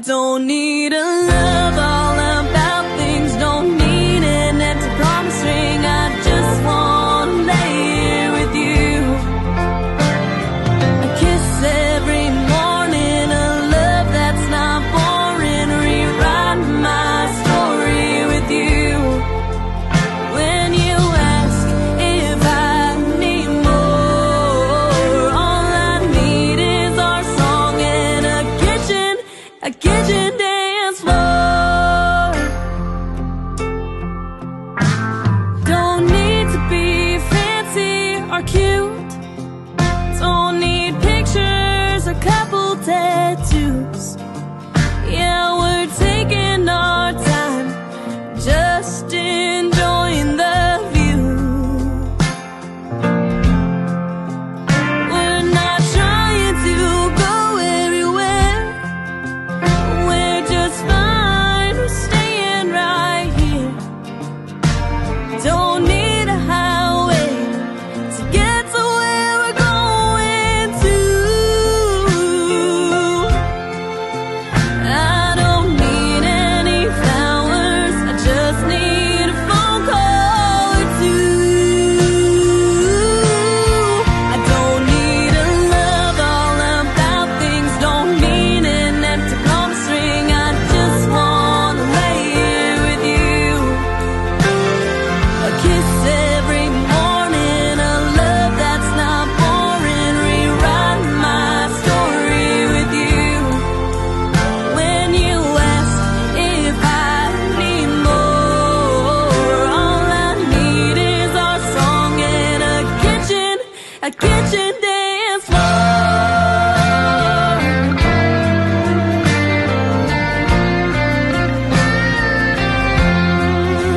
don't need a love all about things, don't need an empty promise ring. I just wanna lay here with you. A kiss every morning, a love that's not boring. Rewrite my story with you. When you ask if I need more, all I need is our song and a kitchen dance floor. Don't need to be fancy or cute, don't need pictures or couple tattoos. Yeah, we're taking our time, just enjoying the view. We're not trying to go everywhere, we're just fine, we're staying right here. Don't need a highway to get to where we're going to. I don't need any flowers, I just need a phone call or two. I don't need a love all about things, don't need an empty promise ring. I just wanna lay here with you. A kiss every morning, a love that's not boring. Rewrite my story with you. When you ask if I need more, all I need is our song and a kitchen dance floor.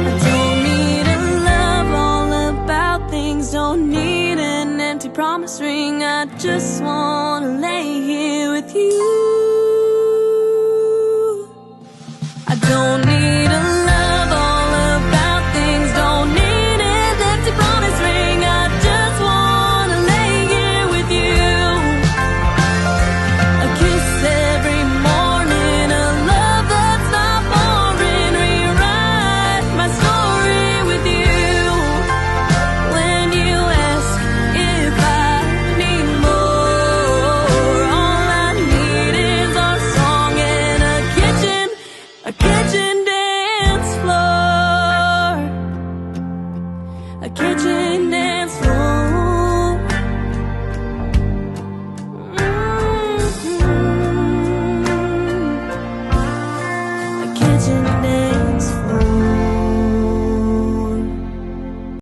I don't need a love all about things, don't need an empty promise ring. I just wanna lay here with you.